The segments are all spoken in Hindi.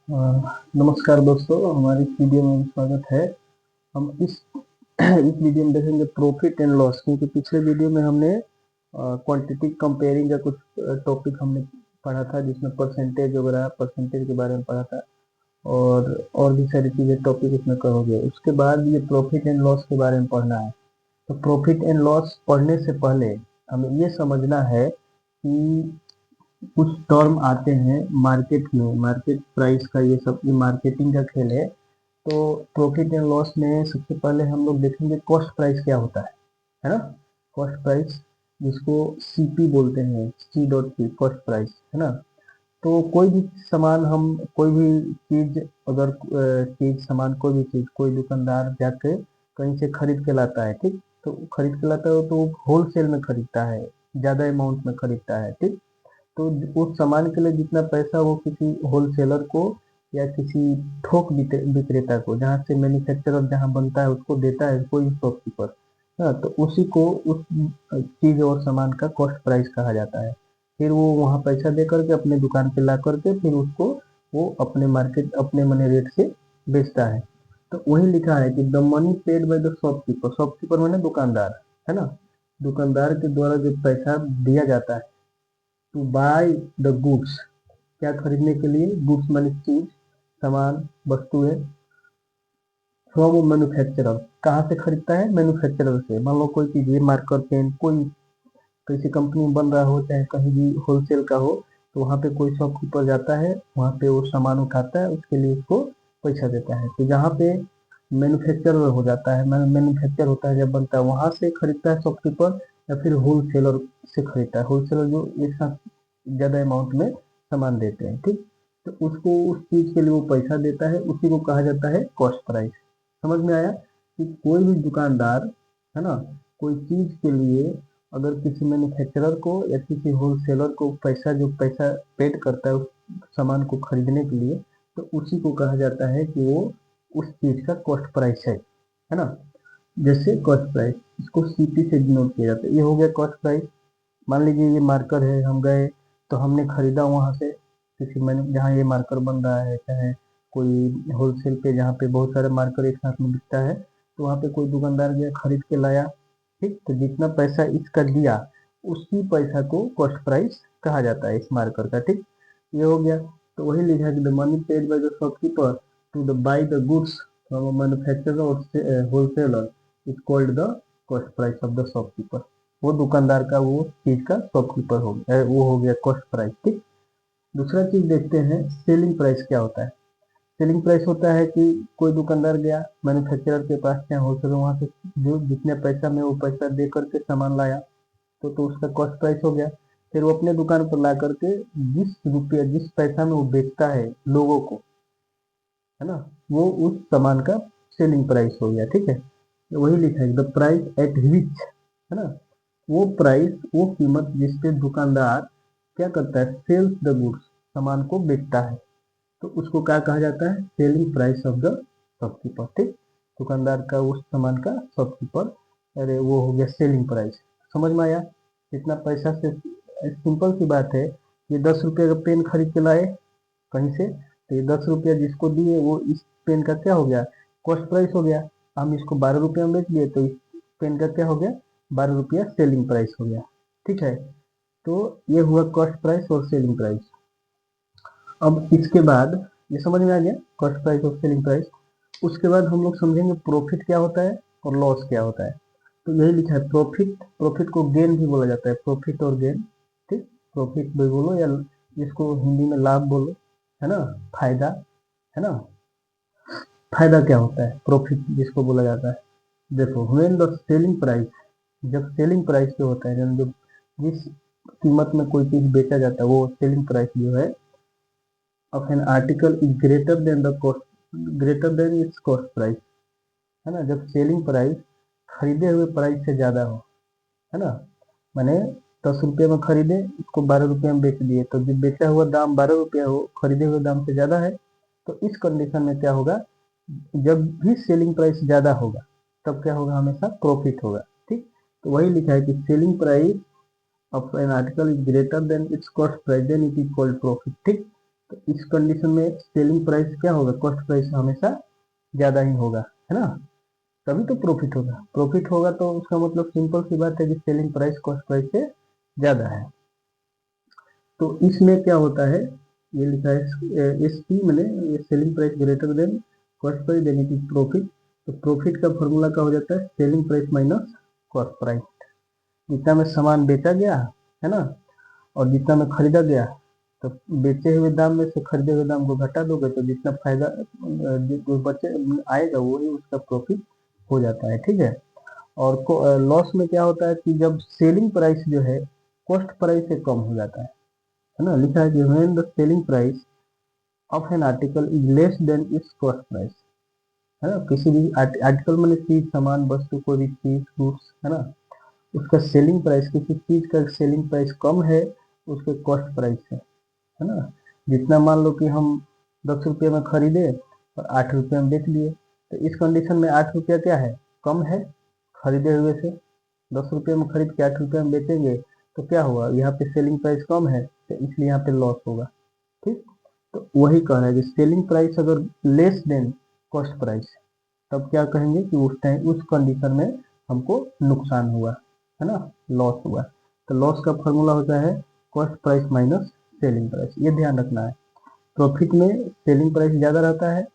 नमस्कार दोस्तों, हमारी इस वीडियो में स्वागत है। हम इस इस वीडियो में देखेंगे प्रॉफिट एंड लॉस, क्योंकि पिछले वीडियो में हमने क्वांटिटी कंपेयरिंग का कुछ टॉपिक हमने पढ़ा था, जिसमें परसेंटेज वगैरह परसेंटेज के बारे में पढ़ा था और भी सारी चीज़ें टॉपिक इसमें करोगे। उसके बाद ये प्रॉफिट एंड लॉस के बारे में पढ़ना है। तो प्रॉफिट एंड लॉस पढ़ने से पहले हमें ये समझना है कि कुछ टर्म आते हैं मार्केट में, मार्केट प्राइस का, ये सब ये मार्केटिंग का खेल है। तो प्रॉफिट एंड लॉस में सबसे पहले हम लोग देखेंगे कॉस्ट प्राइस क्या होता है ना। कॉस्ट प्राइस, जिसको सीपी बोलते हैं, C.P, कॉस्ट प्राइस, है ना। तो कोई भी सामान, हम कोई भी चीज, अगर चीज सामान कोई भी चीज कोई दुकानदार जाके कहीं से खरीद के लाता है, ठीक। तो खरीद के लाता है तो होलसेल में खरीदता है, ज्यादा अमाउंट में खरीदता है, ठीक। तो उस सामान के लिए जितना पैसा वो किसी होलसेलर को या किसी थोक विक्रेता को, जहाँ से मैन्युफैक्चरर जहाँ बनता है उसको देता है कोई शॉपकीपर, हाँ, तो उसी को उस चीज और सामान का कॉस्ट प्राइस कहा जाता है। फिर वो वहाँ पैसा दे करके अपने दुकान पे ला करके फिर उसको वो अपने मार्केट, अपने मनी रेट से बेचता है। तो वही लिखा है कि the money paid by the shopkeeper, shopkeeper मैंने दुकानदार, है ना। दुकानदार के द्वारा जो पैसा दिया जाता है टू बाय द गुड्स, क्या खरीदने के लिए, गुड्स मानी चीज, सामान, वस्तुएं, फ्रॉम मैन्युफैक्चरर, कहाँ से खरीदता है, मैन्युफैक्चरर से। मान लो कोई चीज, ये मार्कर पेन कोई किसी कंपनी में बन रहा हो, चाहे कहीं भी होलसेल का हो, तो वहाँ पे कोई शॉपकीपर जाता है, वहाँ पे वो सामान उठाता है, उसके लिए उसको पैसा देता है। तो जहाँ पे मैन्युफैक्चरर हो जाता है, मैन्युफैक्चर होता है जब बनता है, वहाँ से खरीदता है शॉपकीपर, या फिर होलसेलर से खरीदता है, होलसेलर जो एक साथ ज्यादा अमाउंट में सामान देते हैं, ठीक। तो उसको उस चीज के लिए वो पैसा देता है, उसी को कहा जाता है कॉस्ट प्राइस। समझ में आया कि कोई भी दुकानदार, है ना, कोई चीज के लिए अगर किसी मैन्युफैक्चरर को या किसी होलसेलर को पैसा, जो पैसा पेड करता है उस सामान को खरीदने के लिए, तो उसी को कहा जाता है कि वो उस चीज का कॉस्ट प्राइस है ना। जैसे कॉस्ट प्राइस, इसको सीपी से डिनोट किया जाता है। ये हो गया कॉस्ट प्राइस। मान लीजिए ये मार्कर है, हम गए तो हमने खरीदा वहां से, किसी मैंने जहाँ ये मार्कर बन रहा है, चाहे कोई होलसेल पे जहाँ पे बहुत सारे मार्कर एक साथ में बिकता है, तो वहाँ पे कोई दुकानदार गया खरीद के लाया, ठीक। तो जितना पैसा इसका दिया, उसी पैसा को कॉस्ट प्राइस कहा जाता है इस मार्कर का, ठीक। ये हो गया। तो वही लिखा है कि the money paid by the shopkeeper to the buy the goods from a manufacturer or wholesaler is called the cost price of the shopkeeper. वो दुकानदार का, वो चीज का शॉपकीपर हो गया, वो हो गया कॉस्ट प्राइस, ठीक। दूसरा चीज देखते हैं सेलिंग प्राइस क्या होता है। सेलिंग प्राइस होता है कि कोई दुकानदार गया मैन्युफैक्चरर के पास या होलसेलर, वहां से जो जितने पैसा में वो पैसा दे करके सामान लाया, तो उसका कॉस्ट प्राइस हो गया। फिर वो अपने दुकान पर ला करके जिस रुपया, जिस पैसा में वो बेचता है लोगों को, है ना, वो उस सामान का सेलिंग प्राइस हो गया, ठीक है। तो वही लिखा है द प्राइस एट विच, है ना, वो प्राइस, वो कीमत जिस पे दुकानदार क्या करता है, सेल्स द गुड्स, सामान को बेचता है, तो उसको क्या कहा जाता है, selling price of the shopkeeper, ठीक। दुकानदार का उस सामान का शॉपकीपर, अरे वो हो गया सेलिंग प्राइस। समझ में आया कितना पैसा से। सिंपल सी बात है, ये 10 रुपये का पेन खरीद के लाए कहीं से, तो ये 10 रुपया जिसको दिए वो इस पेन का क्या हो गया, कॉस्ट प्राइस हो गया। हम इसको 12 रुपये में बेच दिए, तो इस पेन का क्या हो गया, 12 रुपया सेलिंग प्राइस हो गया, ठीक है। तो ये हुआ कॉस्ट प्राइस और सेलिंग प्राइस। अब इसके बाद ये समझ में आ गया कॉस्ट प्राइस और सेलिंग प्राइस। उसके बाद हम लोग समझेंगे प्रॉफिट क्या होता है और लॉस क्या होता है। तो यही लिखा है प्रॉफिट, प्रॉफिट को गेन भी बोला जाता है, प्रॉफिट और गेन, ठीक। प्रॉफिट भी बोलो या इसको हिंदी में लाभ बोलो, है ना, फायदा, है ना। फायदा क्या होता है, प्रॉफिट जिसको बोला जाता है। देखो व्हेन द सेलिंग प्राइस, जब सेलिंग प्राइस जो होता है, जब जिस कीमत में कोई चीज बेचा जाता है, वो सेलिंग प्राइस जो है of an article is greater then the cost, greater than its cost price, है ना। जब सेलिंग प्राइस खरीदे हुए प्राइस से ज्यादा हो, है ना, मैंने 10 रुपये में खरीदे, इसको 12 रुपये में बेच दिए, तो जब बेचा हुआ दाम 12 रुपया हो, खरीदे हुए दाम से ज्यादा है, तो इस कंडीशन में क्या होगा, जब भी सेलिंग प्राइस ज्यादा होगा तब क्या होगा, हमेशा प्रॉफिट होगा, ठीक। तो वही लिखा है कि selling price of an article is greater than its cost price, then it is called profit, ठीक। तो इस कंडीशन में सेलिंग प्राइस क्या होगा, कॉस्ट प्राइस हमेशा ज़्यादा ही होगा, है ना, तभी तो प्रॉफिट होगा। प्रॉफिट होगा तो उसका मतलब सिंपल सी बात है कि सेलिंग प्राइस कॉस्ट प्राइस से ज़्यादा है। तो इसमें क्या होता है, ये लिखा है एस पी मैंने selling price greater than cost price then it is profit. तो प्रॉफिट का फॉर्मूला क्या हो जाता है, selling price minus cost price. जितना में सामान बेचा गया है ना, और जितना में खरीदा गया, तो बेचे हुए दाम में से खरीदे हुए दाम को घटा दोगे तो जितना फायदा जो बचे आएगा वही उसका प्रॉफिट हो जाता है, ठीक है। और लॉस में क्या होता है कि जब सेलिंग प्राइस जो है कॉस्ट प्राइस से कम हो जाता है ना, लिखा है कि when the selling price of an article is less than its cost price, है ना, किसी भी आर्टिकल मैंने चीज सामान वस्तु कोई भी चीज गुड्स है ना, उसका सेलिंग प्राइस, किसी चीज का सेलिंग प्राइस कम है उसके कॉस्ट प्राइस से, है ना। जितना मान लो कि हम 10 रुपये में खरीदे और 8 रुपये में बेच लिए, तो इस कंडीशन में 8 रुपया क्या है, कम है खरीदे हुए से। 10 रुपये में खरीद के 8 रुपये में बेचेंगे तो क्या हुआ, यहाँ पे सेलिंग प्राइस कम है तो इसलिए यहाँ पे लॉस होगा, ठीक। तो वही कह रहा है कि सेलिंग प्राइस अगर लेस देन कॉस्ट प्राइस, तब क्या कहेंगे कि उस टाइम उस कंडीशन में हमको नुकसान हुआ, है ना, लॉस हुआ। तो लॉस का फॉर्मूला होता है cost price minus selling price, ये ध्यान रखना है। प्रॉफिट में सेलिंग प्राइस ज़्यादा रहता है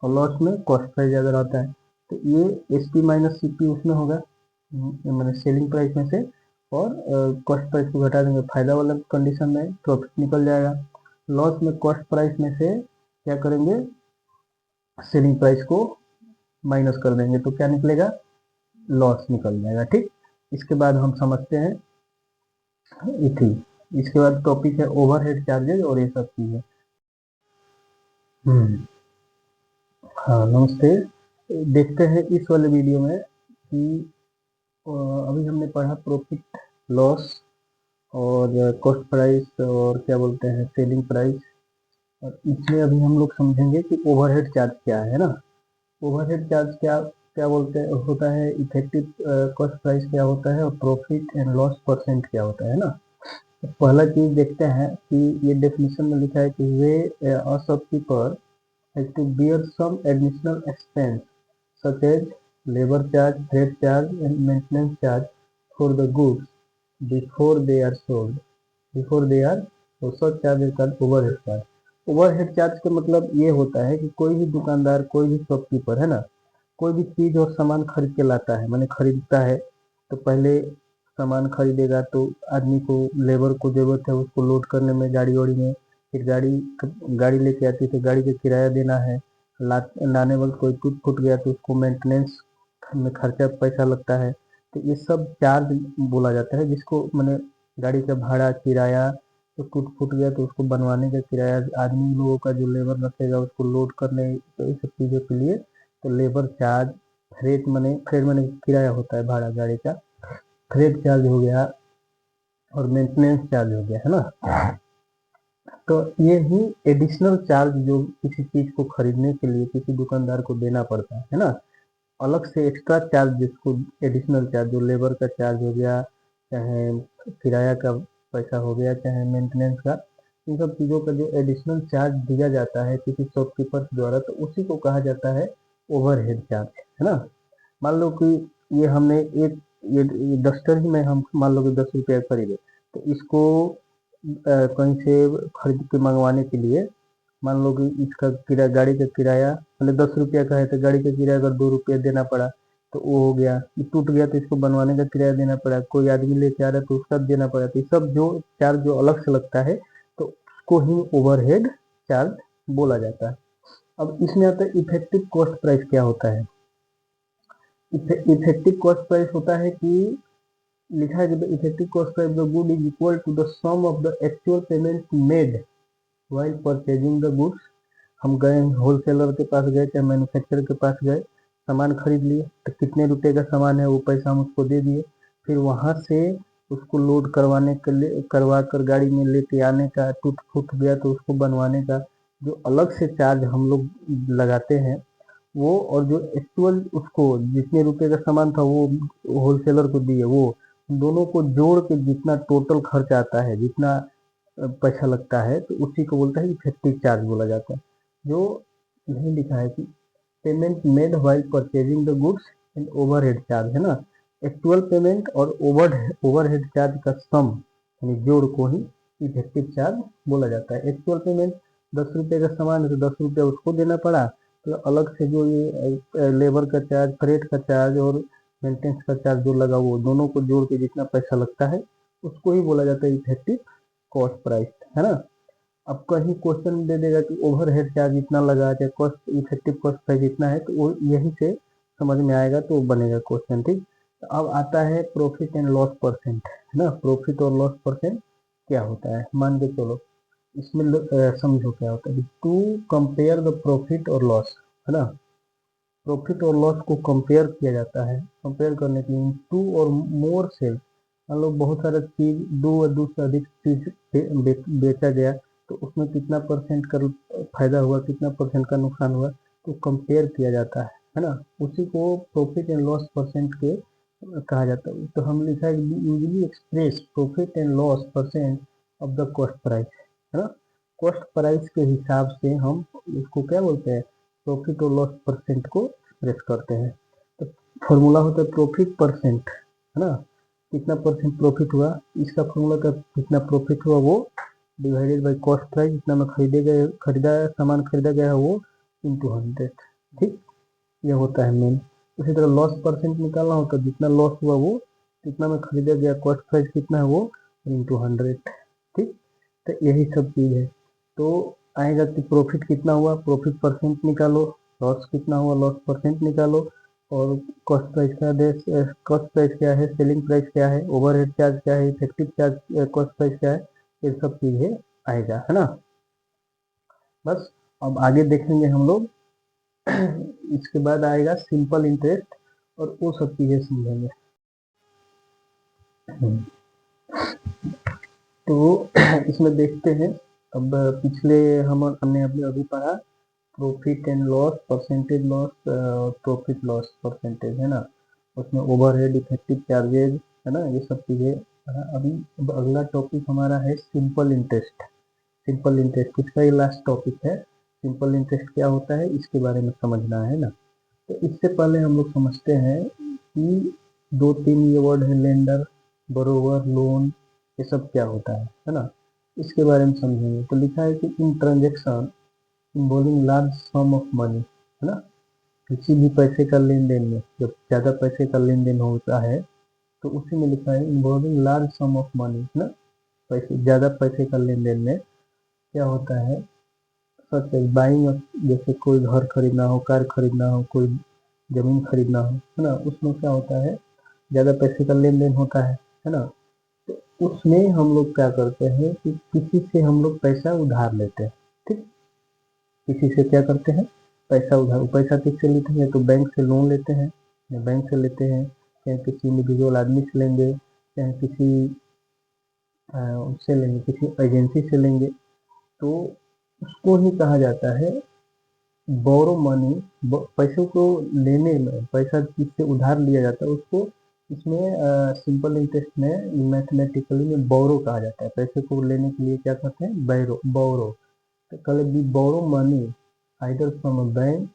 और लॉस में कॉस्ट प्राइस ज़्यादा रहता है। तो ये S P minus C P उसमें होगा, मैंने सेलिंग प्राइस में से, और कॉस्ट प्राइस को घटा देंगे, फायदा वाला कंडीशन में प्रॉफिट निकल जाएगा। लॉस में कॉस्ट प्राइस में से क्या करेंगे, सेलिंग प्राइस को माइनस कर देंगे तो क्या निकलेगा, लॉस निकल जाएगा, ठीक। इसके बाद हम समझते हैं इथी। इसके बाद टॉपिक है ओवरहेड चार्जेस और ये सब चीज़ें। हाँ नमस्ते। देखते हैं इस वाले वीडियो में कि अभी हमने पढ़ा प्रॉफिट लॉस और कॉस्ट प्राइस और क्या बोलते हैं सेलिंग प्राइस, और इसमें अभी हम लोग समझेंगे कि ओवरहेड चार्ज क्या है ना। ओवरहेड चार्ज क्या क्या बोलते हैं होता है, इफेक्टिव कॉस्ट प्राइस क्या होता है, और प्रॉफिट एंड लॉस परसेंट क्या होता है ना। तो पहला चीज देखते हैं कि ये डेफिनेशन में लिखा है कि वे a shopkeeper has to bear some additional expense such as labor charge, freight charge, and maintenance charge for the goods before they are sold. Before they are तो such charge is called overhead charge. Overhead charge का मतलब ये होता है कि कोई भी दुकानदार, कोई भी शॉपकीपर है ना, कोई भी चीज और सामान खरीद के लाता है, माने खरीदता है, तो पहले सामान खरीदेगा तो आदमी को लेबर को जरूरत है उसको लोड करने में गाड़ी वाड़ी में, फिर गाड़ी गाड़ी लेके आती है तो गाड़ी का किराया देना है, लाने वक्त कोई टूट फूट गया तो उसको मेंटेनेंस में खर्चा पैसा लगता है। तो ये सब चार्ज बोला जाता है, जिसको मैंने गाड़ी का भाड़ा किराया, तो टूट फूट गया तो उसको बनवाने का किराया, आदमी लोगों का जो लेबर रखेगा उसको लोड करने, तो इस सब चीज़ों के लिए तो लेबर चार्ज, फ्रेट मने किराया होता है भाड़ा गाड़ी का, फ्रेट चार्ज हो गया और मेंटेनेंस चार्ज हो गया, है ना। तो ये ही एडिशनल चार्ज जो किसी चीज को खरीदने के लिए किसी दुकानदार को देना पड़ता है ना, अलग से एक्स्ट्रा चार्ज, जिसको एडिशनल चार्ज, जो लेबर का चार्ज हो गया, चाहे किराया का पैसा हो गया, चाहे मेंटेनेंस का, इन सब चीज़ों का जो एडिशनल चार्ज दिया जाता है किसी शॉपकीपर द्वारा, तो उसी को कहा जाता है ओवरहेड चार्ज, है ना। मान लो कि ये हमने ये डस्टर ही में हम मान लो कि 10 रुपया खरीदे, तो इसको कहीं से खरीद के मंगवाने के लिए, मान लो कि इसका किराया, गाड़ी का किराया मतलब 10 रुपया का है तो गाड़ी का किराया अगर 2 रुपया देना पड़ा तो वो हो गया, ये टूट गया तो इसको बनवाने का किराया देना पड़ा, कोई आदमी लेके आ रहा है तो उसका देना पड़ा, तो ये सब जो चार्ज जो अलग से लगता है तो उसको ही ओवरहेड चार्ज बोला जाता है। अब इसमें आता है इफेक्टिव कॉस्ट प्राइस क्या होता है। इफेक्टिव कॉस्ट प्राइस होता है कि लिखा है कि the effective cost price the good is equal to the sum of the actual payment made while purchasing the goods. हम गए होलसेलर के पास गए, चाहे मैन्युफैक्चरर के पास गए, सामान खरीद लिए, तो कितने रुपए का सामान है वो पैसा हम उसको दे दिए, फिर वहां से उसको लोड करवाने के लिए, करवा कर गाड़ी में लेके आने का, टूट फूट गया तो उसको बनवाने का जो अलग से चार्ज हम लोग लगाते हैं वो, और जो एक्चुअल उसको जितने रुपए का सामान था वो होलसेलर को दिए, वो दोनों को जोड़ के जितना टोटल खर्च आता है, जितना पैसा लगता है तो उसी को बोलता है इफेक्टिव चार्ज बोला जाता है। जो यही लिखा है कि payment made while purchasing the goods and overhead charge, है ना। एक्चुअल पेमेंट और ओवरहेड चार्ज का सम यानी जोड़ को ही इफेक्टिव चार्ज बोला जाता है। एक्चुअल पेमेंट 10 रुपये का सामान है तो 10 रुपया उसको देना पड़ा, तो अलग से जो ये लेबर का चार्ज, फ्रेट का चार्ज और मेंटेनेंस का चार्ज जो लगा वो दोनों को जोड़ के जितना पैसा लगता है उसको ही बोला जाता है इफेक्टिव कॉस्ट प्राइस, है ना। अब कहीं क्वेश्चन दे देगा कि ओवरहेड चार्ज इतना लगा, चाहे कॉस्ट इफेक्टिव कॉस्ट प्राइस इतना है, तो वो यही से समझ में आएगा तो बनेगा क्वेश्चन, ठीक। तो अब आता है प्रॉफिट एंड लॉस परसेंट, है ना। प्रॉफिट और लॉस परसेंट क्या होता है, मान के चलो इसमें समझो क्या होता है। टू कंपेयर द प्रॉफिट और लॉस, है ना। प्रॉफिट और लॉस को कंपेयर किया जाता है। कंपेयर करने के लिए टू और मोर सेल, मान लो बहुत सारा चीज, दो या दो से अधिक चीज बेचा गया, तो उसमें कितना परसेंट का फायदा हुआ, कितना परसेंट का नुकसान हुआ, तो कंपेयर किया जाता है ना। उसी को प्रॉफिट एंड लॉस परसेंट के कहा जाता है। तो हम लिखा है usually express profit and loss percent of the cost price, है ना। कॉस्ट प्राइस के हिसाब से हम इसको क्या बोलते हैं, प्रॉफिट और लॉस परसेंट को एक्सप्रेस करते हैं। तो फॉर्मूला होता है प्रॉफिट परसेंट, है ना। कितना परसेंट प्रॉफिट हुआ, इसका फॉर्मूला का कितना प्रॉफिट हुआ वो डिवाइडेड बाय कॉस्ट प्राइस, जितना में खरीदा सामान खरीदा गया है वो इंटू 100, ठीक। ये होता है मेन। उसी तरह लॉस परसेंट निकालना हो तो जितना लॉस हुआ वो कितना में खरीदा गया, कॉस्ट प्राइस कितना है वो इंटू 100, ठीक। तो यही सब चीज है। तो आएगा कि प्रॉफिट कितना हुआ, प्रॉफिट परसेंट निकालो, लॉस कितना हुआ, लॉस परसेंट निकालो, और कॉस्ट प्राइस क्या है, कॉस्ट प्राइस क्या है, सेलिंग प्राइस क्या है, ओवरहेड चार्ज क्या है, इफेक्टिव चार्ज कॉस्ट प्राइस क्या है, ये सब चीजें आएगा, है ना। बस अब आगे देखेंगे हम लोग इसके बाद आएगा सिंपल इंटरेस्ट और वो सब चीजें समझेंगे। तो इसमें देखते हैं। अब पिछले हमने अभी पढ़ा profit and loss percentage, loss profit loss percentage, है ना। उसमें ओवरहेड, इफेक्टिव चार्जेज, है ना, ये सब चीजें पढ़ा। अभी अब अगला टॉपिक हमारा है सिंपल इंटरेस्ट। सिंपल इंटरेस्ट इसका ये लास्ट टॉपिक है। सिंपल इंटरेस्ट क्या होता है इसके बारे में समझना है ना। तो इससे पहले हम लोग समझते हैं कि दो तीन ये वर्ड है, लेंडर, बोरोवर, लोन, ये सब क्या होता है ना। इसके बारे में समझेंगे। तो लिखा है कि in transaction involving large sum of money, है ना। किसी भी पैसे का लेन देन में जब ज़्यादा पैसे का लेन देन होता है तो उसी में लिखा है involving large sum of money, है ना। पैसे, ज़्यादा पैसे का लेन देन में क्या होता है, सच बाइंग, जैसे कोई घर खरीदना हो, कार खरीदना हो, कोई जमीन खरीदना हो, है ना, उसमें क्या होता है ज़्यादा पैसे का लेन देन होता है ना। तो उसमें हम लोग क्या करते हैं कि किसी से हम लोग पैसा उधार लेते हैं, ठीक। किसी से क्या करते हैं, पैसा उधार। पैसा किससे लेते हैं, तो बैंक से लोन लेते हैं, या बैंक से लेते हैं, चाहे किसी इंडिविजुअल आदमी से लेंगे, चाहे किसी उससे लेंगे, किसी एजेंसी से लेंगे, तो उसको ही कहा जाता है बोरो मनी। पैसों को लेने में, पैसा किससे उधार लिया जाता है उसको इसमें सिंपल इंटरेस्ट में मैथमेटिकली में बोरो कहा जाता है। पैसे को लेने के लिए क्या कहते हैं, बोरो। तो कल we borrow money either from a bank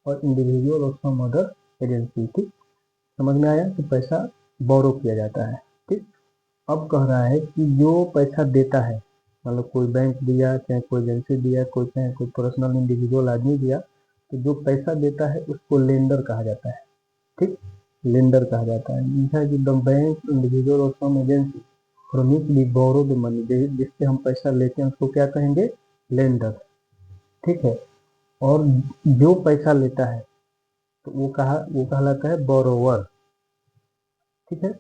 or individual or from other agency, ठीक। समझ में आया कि पैसा बोरो किया जाता है, ठीक। अब कह रहा है कि जो पैसा देता है, मतलब कोई बैंक दिया, चाहे कोई एजेंसी दिया, कोई चाहे कोई पर्सनल इंडिविजुअल आदमी दिया, तो जो पैसा देता है उसको लेंडर कहा जाता है, ठीक। लेंडर कहा जाता है। लिखा है कि the bank, individual or some agency from which we borrow the money, जिससे हम पैसा लेते हैं उसको क्या कहेंगे, लेंडर, ठीक है। और जो पैसा लेता है तो वो कहलाता है बोरोवर, ठीक है।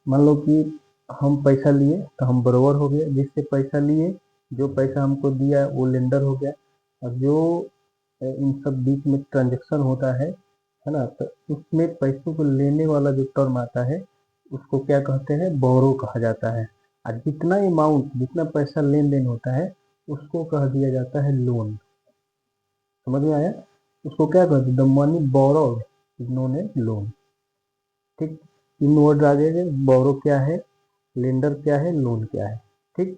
मान लो कि हम पैसा लिए तो हम बरोबर हो गए, जिससे पैसा लिए, जो पैसा हमको दिया वो लेंडर हो गया। और जो इन सब बीच में ट्रांजेक्शन होता है ना, तो उसमें पैसों को लेने वाला जो टर्म आता है उसको क्या कहते हैं, बोरो कहा जाता है। और जितना अमाउंट, जितना पैसा लेन देन होता है उसको कह दिया जाता है लोन। समझ में आया, उसको क्या कहते हैं, the money borrowed is known as loan, ठीक। तीन वर्ड आ गए, बोरो क्या है, लेंडर क्या है, लोन क्या है, ठीक।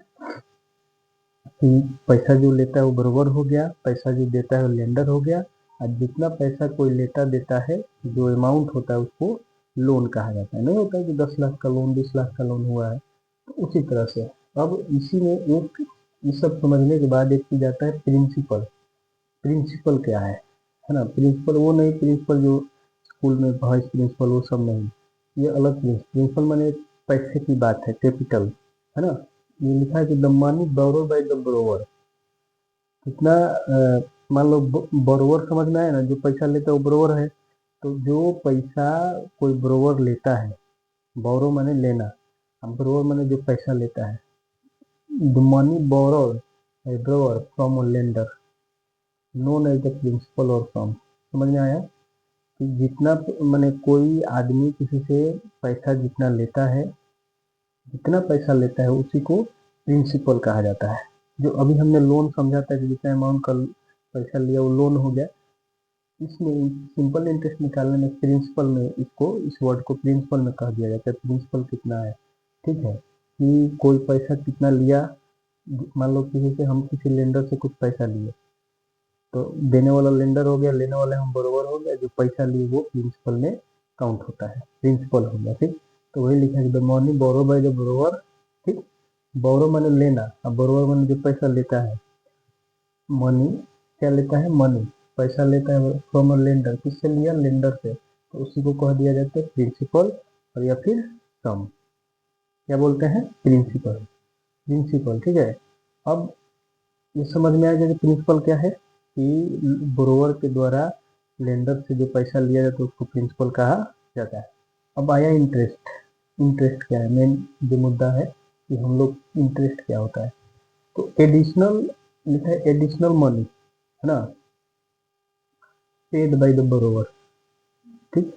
कि पैसा जो लेता है वो बरोबर हो गया, पैसा जो देता है वो लेंडर हो गया, और जितना पैसा कोई लेता देता है जो अमाउंट होता है उसको लोन कहा जाता है। नहीं होता है कि 10 लाख का लोन 20 लाख का लोन हुआ है, तो उसी तरह से अब इसी में एक ये सब समझने के बाद एक चीज आता है प्रिंसिपल। प्रिंसिपल क्या है ना। प्रिंसिपल वो नहीं, प्रिंसिपल जो स्कूल में वाइस प्रिंसिपल वो सब नहीं, ये अलग प्रिंसिपल माने पैसे की बात है, कैपिटल है ना। ये लिखा है कि the money borrowed bye the borrower, कितना मान लो बोरोवर समझ में आया ना, जो पैसा लेता है वो बोरोवर है। तो जो पैसा कोई बोरोवर लेता है, बोरो माने लेना, अब बोरोवर माने जो पैसा लेता है, the money borrowed by borrower from a lender known as the principal or from. समझ में आया कि जितना माने कोई आदमी किसी से पैसा जितना लेता है, जितना पैसा लेता है उसी को प्रिंसिपल कहा जाता है। जो अभी हमने लोन समझा था कि जितना अमाउंट का पैसा लिया वो लोन हो गया, इसमें सिंपल इंटरेस्ट निकालने में प्रिंसिपल में इसको इस वर्ड को प्रिंसिपल में कह दिया जाता है। प्रिंसिपल कितना है, ठीक है, कि कोई पैसा कितना लिया, मान लो किसी से हम किसी लेंडर से कुछ पैसा लिए, तो देने वाला लेंडर हो गया, लेने वाले हम बरोबर हो गया, जो पैसा लिए वो प्रिंसिपल में काउंट होता है, प्रिंसिपल हो गया। ठीक, तो वही लिखा है the money borrow by the borrower. ठीक, बोरो माने लेना, अब बोरोवर माने जो पैसा लेता है, मनी क्या लेता है, मनी पैसा लेता है फ्रॉम अ लेंडर, किससे लिया, लेंडर से, तो उसी को कह दिया जाता है प्रिंसिपल, और या फिर सम, क्या बोलते हैं, प्रिंसिपल, प्रिंसिपल। ठीक है, अब ये समझ में आ गया कि प्रिंसिपल क्या है, कि बोरोवर के द्वारा लेंडर से जो पैसा लिया जाता है उसको प्रिंसिपल कहा जाता है। अब आया इंटरेस्ट। इंटरेस्ट क्या है, मेन जो मुद्दा है कि हम लोग इंटरेस्ट क्या होता है। तो एडिशनल लिखा है, एडिशनल मनी है ना, पेड बाय द बोरोवर। ठीक,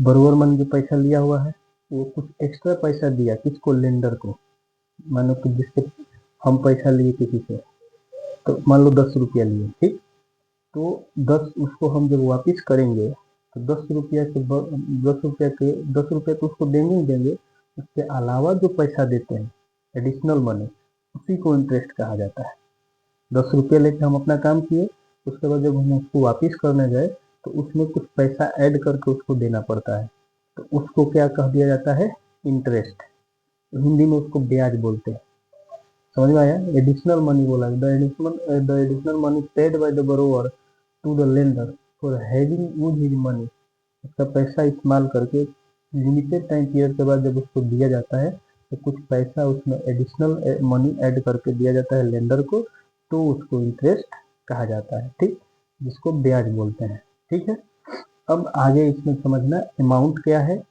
बोरोवर मन जो पैसा लिया हुआ है वो कुछ एक्स्ट्रा पैसा दिया किसको, लेंडर को। मानो कि जिससे हम पैसा लिए किसी से, तो मान लो 10 रुपया लिए, ठीक, तो 10 उसको हम जब वापिस करेंगे तो 10 रुपया के 10 रुपया तो उसको देंगे ही देंगे, उसके अलावा जो पैसा देते हैं एडिशनल मनी, उसी को इंटरेस्ट कहा जाता है। 10 रुपया लेके हम अपना काम किए, उसके बाद जब हम उसको वापिस करने गए तो उसमें कुछ पैसा ऐड करके उसको देना पड़ता है, तो उसको क्या कह दिया जाता है, इंटरेस्ट। हिंदी में उसको ब्याज बोलते हैं। समझ में आया, एडिशनल मनी बोला, the additional money paid by the borrower to the lender for having use his money. उसका पैसा इस्तेमाल करके लिमिटेड टाइम पीरियड के बाद जब उसको दिया जाता है तो कुछ पैसा उसमें एडिशनल मनी ऐड करके दिया जाता है लेंडर को, तो उसको इंटरेस्ट कहा जाता है। ठीक, जिसको ब्याज बोलते हैं। ठीक है, अब आगे इसमें समझना अमाउंट क्या है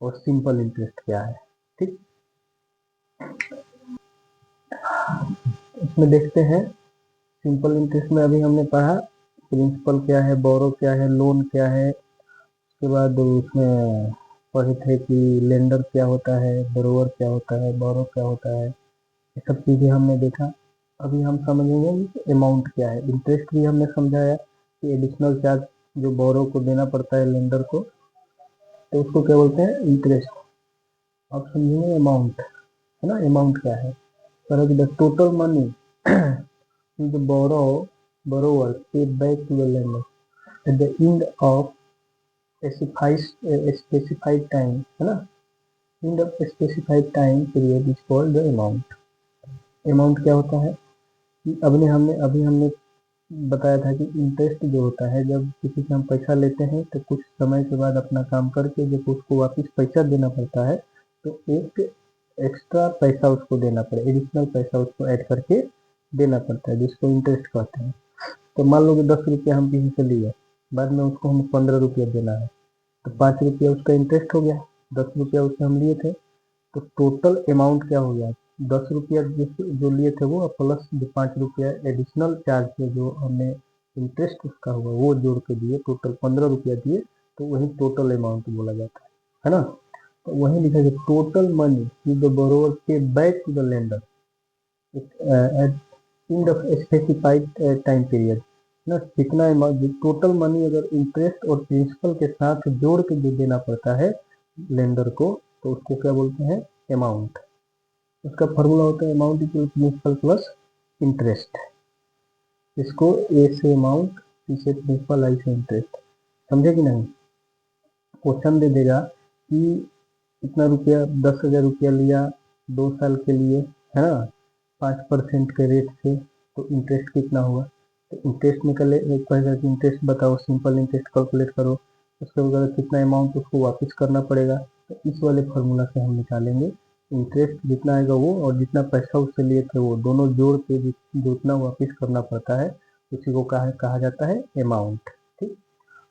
और सिंपल इंटरेस्ट क्या है। ठीक, इसमें देखते हैं सिंपल इंटरेस्ट में अभी हमने पढ़ा प्रिंसिपल क्या है, बोरो क्या है, लोन क्या है, उसके बाद उसमें पढ़े थे कि लेंडर क्या होता है, बोरोवर क्या होता है, बोरो क्या होता है, ये सब चीज़ें हमने देखा। अभी हम समझेंगे कि अमाउंट क्या है। इंटरेस्ट भी हमने समझाया कि एडिशनल चार्ज जो बोरो को देना पड़ता है लेंडर को, तो उसको क्या बोलते हैं, इंटरेस्ट। अब समझेंगे अमाउंट, है ना, अमाउंट क्या है। पर the total money the borrower paid back to the lender at the end of specified time, है ना, end of specified time period is called the amount। Amount क्या होता है कि अभी हमने बताया था कि इंटरेस्ट जो होता है, जब किसी से हम पैसा लेते हैं तो कुछ समय के बाद अपना काम करके जब उसको वापस पैसा देना पड़ता है तो एक एक्स्ट्रा पैसा उसको देना पड़े, एडिशनल पैसा उसको ऐड करके देना पड़ता है, जिसको इंटरेस्ट कहते हैं। तो मान लो कि 10 रुपया हम किसी से लिए, बाद में उसको हम 15 रुपया देना है, तो 5 रुपया उसका इंटरेस्ट हो गया। 10 रुपया उससे हम लिए थे, तो टोटल अमाउंट क्या हो गया, 10 रुपया जो लिए थे वो, प्लस जो 5 रुपया एडिशनल चार्ज पे जो हमने इंटरेस्ट उसका हुआ वो जोड़ के दिए, टोटल 15 रुपया दिए, तो वही टोटल अमाउंट बोला जाता है ना। तो वही लिखा है total money the borrower pay back to the lender at in the specified time period ना। कितना अमाउंट, टोटल मनी अगर इंटरेस्ट और प्रिंसिपल के साथ जोड़ के जो देना पड़ता है लेंडर को, तो उसको क्या बोलते हैं, अमाउंट। उसका फॉर्मूला होता है amount equal principal plus interest, इसको ए से अमाउंट, सी से प्रिंसिपल, आई से इंटरेस्ट। समझे कि नहीं? क्वेश्चन दे देगा कि इतना रुपया 10,000 रुपया लिया 2 साल के लिए, है ना, 5% के रेट से, तो इंटरेस्ट कितना हुआ? तो इंटरेस्ट निकले, एक कहेगा कि इंटरेस्ट बताओ, सिंपल इंटरेस्ट कैलकुलेट करो, उसके बाद कितना अमाउंट उसको वापस करना पड़ेगा। तो इस वाले फार्मूला से हम निकालेंगे इंटरेस्ट जितना आएगा वो, और जितना पैसा उससे लिए थे वो, दोनों जोड़ के जितना वापस करना पड़ता है उसी को कहा जाता है अमाउंट। ठीक।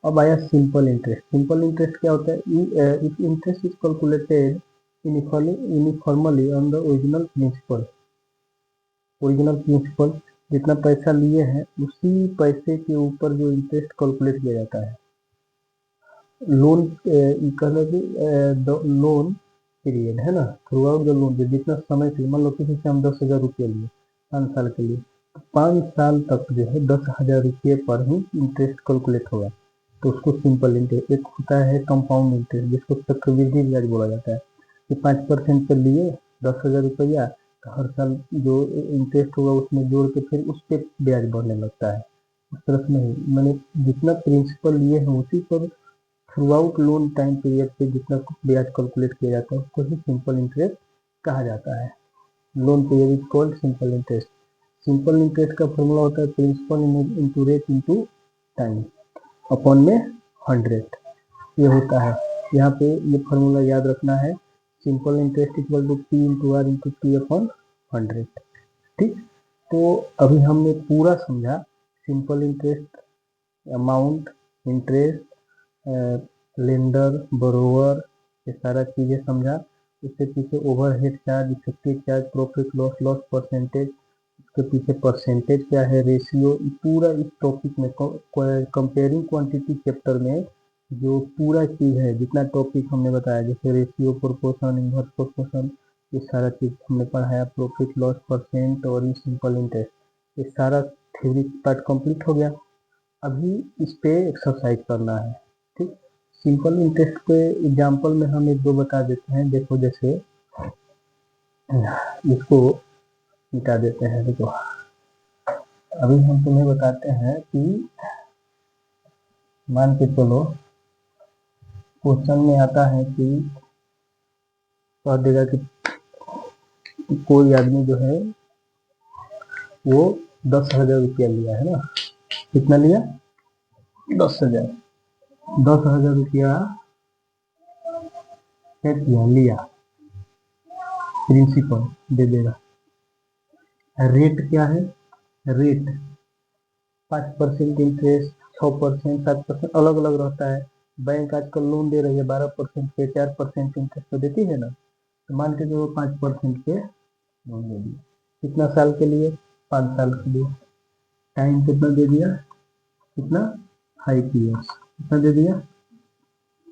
अब आया सिंपल इंटरेस्ट। सिंपल इंटरेस्ट क्या होता है? If interest is calculated uniformly on the original principal. Original principal जितना पैसा लिए हैं उसी पैसे के ऊपर जो इंटरेस्ट कैलकुलेट किया जाता है। लोन लोन पीरियड है ना, थ्रू आउट द लोन, जितना समय से, मान लो किसी से हम 10,000 रुपये लिए 5 साल के लिए, 5 साल तक जो है 10,000 रुपये पर ही इंटरेस्ट कैलकुलेट होगा, तो उसको सिंपल इंटरेस्ट। एक होता है कंपाउंड इंटरेस्ट जिसको चक्रवृद्धि ब्याज बोला जाता है, कि 5% पे लिए 10,000 रुपया, तो हर साल जो इंटरेस्ट होगा उसमें जोड़ के फिर उस पर ब्याज बढ़ने लगता है। उस तरह से नहीं, मैंने जितना प्रिंसिपल लिए हैं उसी पर through out loan time period पे जितना ब्याज कैलकुलेट किया जाता है उसको ही सिंपल इंटरेस्ट कहा जाता है। Loan period is called simple interest. Simple interest का फॉर्मूला होता है principal into rate into time upon में 100, ये होता है। यहाँ पे ये फॉर्मूला याद रखना है, simple interest equal to P into R into P upon 100। ठीक। तो अभी हमने पूरा समझा simple interest, amount, interest, lender, borrower, ये सारा चीजें समझा। उसके पीछे overhead charge, effective charge, profit loss, loss percentage, उसके पीछे परसेंटेज क्या है, रेशियो, पूरा इस टॉपिक में कंपेयरिंग क्वांटिटी चैप्टर में जो पूरा चीज है, जितना टॉपिक हमने बताया, जैसे रेशियो, प्रोपोर्शन, इनवर्स प्रोपोर्शन, ये सारा चीज हमने पढ़ाया, प्रॉफिट लॉस, परसेंट और ये सिंपल इंटरेस्ट, ये सारा थ्योरी पार्ट कंप्लीट हो गया। अभी इस पे एक्सरसाइज करना है। ठीक। सिंपल इंटरेस्ट के एग्जांपल में हम एक दो बता देते हैं। देखो, जैसे इसको मिटा देते हैं। देखो, अभी हम तुम्हें बताते हैं कि मान के चलो क्वेश्चन में आता है कि कह देगा कि कोई आदमी जो है वो 10,000 रुपया लिया है ना, कितना लिया? 10,000। 10,000 रुपया किया लिया, प्रिंसिपल दे देगा। रेट क्या है? रेट 5% इंटरेस्ट, 6%, 7%, अलग अलग रहता है। बैंक आजकल लोन दे रही है 12% पे, 4% इंटरेस्ट पे देती है ना, तो मान के जो 5% पे लोन दे दिया। कितना साल के लिए? 5 साल के लिए। टाइम कितना दे दिया? कितना? 5 ईयर्स। कितना दे दिया?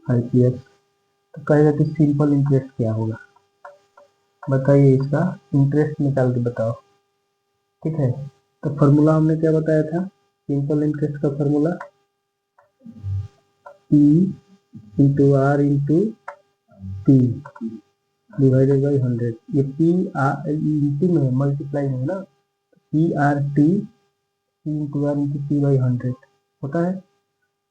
5 ईयर्स। तो कहेगा कि सिंपल इंटरेस्ट क्या होगा? बताइए, इसका इंटरेस्ट निकाल के बताओ। ठीक है, तो फॉर्मूला हमने क्या बताया था? सिंपल इंटरेस्ट का formula P into R into P divided by 100। ये P इंटू में मल्टीप्लाई में है ना, P R T into R into P by 100 होता है।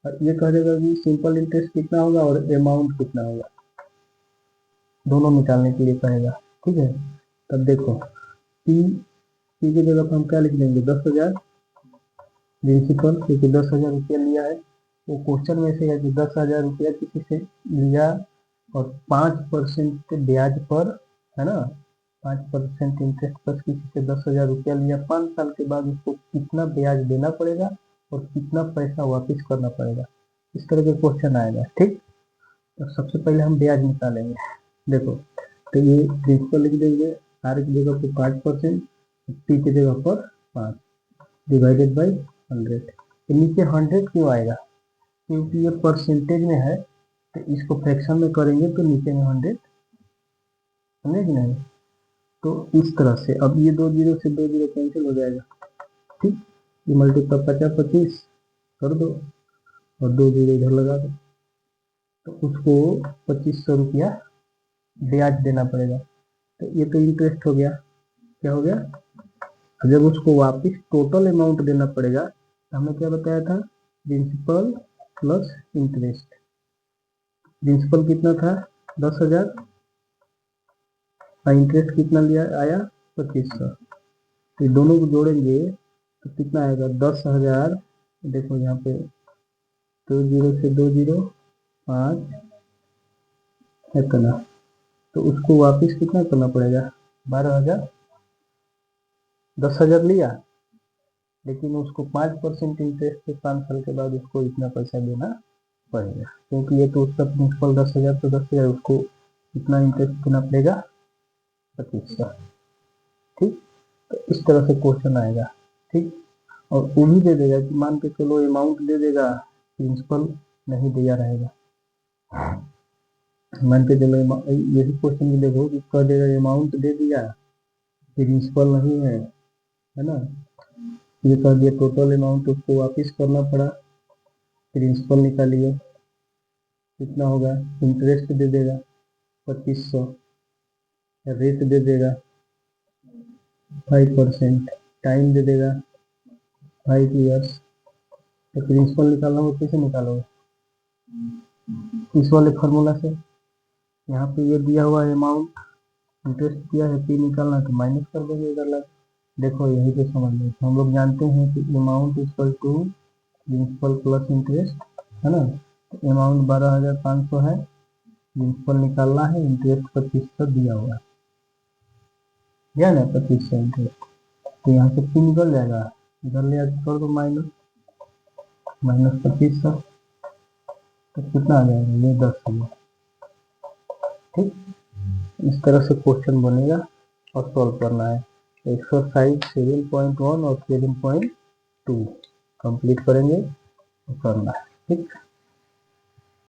और ये कह देगा कि सिंपल इंटरेस्ट कितना होगा और अमाउंट कितना होगा, दोनों निकालने के लिए कहेगा। ठीक है, तब देखो पी की जगह पर हम क्या लिख देंगे? 10,000 प्रिंसिपल, क्योंकि 10,000 रुपया लिया है। वो क्वेश्चन में से है कि 10,000 रुपया किसी से लिया और 5% ब्याज पर, है ना, 5% इंटरेस्ट पर किसी से 10,000 रुपया लिया, 5 साल के बाद उसको कितना ब्याज देना पड़ेगा और कितना पैसा वापस करना पड़ेगा, इस तरह के क्वेश्चन आएगा। ठीक। तो सबसे पहले हम ब्याज निकालेंगे। देखो, तो ये प्रिंसिपल लिख देंगे, आर की जगह पर 5%, पी की जगह पर 5 डिवाइडेड बाई 100। तो नीचे 100 क्यों आएगा? क्योंकि ये परसेंटेज में है, तो इसको फ्रैक्शन में करेंगे तो नीचे में 100, समझे कि नहीं? तो इस तरह से अब ये 2 जीरो से 2 जीरो कैंसिल हो जाएगा। ठीक। ये मल्टीप्लाई 50 25 कर दो और 2 जीरो इधर लगा दो, तो उसको 2500 रुपया ब्याज देना पड़ेगा। तो ये तो इंटरेस्ट हो गया। क्या हो गया? तो जब उसको वापस टोटल अमाउंट देना पड़ेगा तो हमने क्या बताया था, प्रिंसिपल प्लस इंटरेस्ट। प्रिंसिपल कितना था 10,000 और इंटरेस्ट कितना लिया आया 2500। तो दोनों को जोड़ेंगे तो कितना आएगा 10,000। देखो यहाँ पे 2 जीरो से 2 जीरो 5 इतना, तो उसको वापस कितना करना पड़ेगा 12,000। 10,000 लिया लेकिन उसको 5% इंटरेस्ट पे 5 साल के बाद उसको इतना पैसा देना पड़ेगा, क्योंकि ये तो उसका प्रिंसिपल 10,000 तो 10,000 उसको इतना इंटरेस्ट देना पड़ेगा 2500। ठीक, तो इस तरह से क्वेश्चन आएगा। ठीक, और वो भी दे देगा कि मान के चलो अमाउंट दे देगा, प्रिंसिपल नहीं दिया रहेगा। मान के चलो यही क्वेश्चन भी देखो कि कह देगा अमाउंट दे दिया प्रिंसिपल नहीं है ना, ये कह दिया टोटल अमाउंट उसको वापस करना पड़ा, प्रिंसिपल निकालिए कितना होगा, इंटरेस्ट दे देगा 2500, रेट दे देगा 5%, टाइम दे देगा 5 ईयर्स। तो प्रिंसिपल निकालना हो कैसे निकालोगे, इस वाले फार्मूला से। यहाँ पे ये दिया हुआ अमाउंट इंटरेस्ट दिया है, पी निकालना तो माइनस कर देंगे इधर लग। देखो यही पे समझ लो, हम लोग जानते हैं कि amount equal to principal plus interest है ना। तो अमाउंट 12,500 है, प्रिंसिपल निकालना है, इंटरेस्ट 2500 दिया हुआ है, या ना 2500 इंटरेस्ट। तो यहाँ से पी निकल जाएगा, इधर ले कर दो माइनस, माइनस 2500, तो कितना आ जाएगा ये 10,000। ठीक, इस तरह से क्वेश्चन बनेगा और सॉल्व करना है। एक्सरसाइज 7.1 और 7.2 कंप्लीट करेंगे और करना है। ठीक।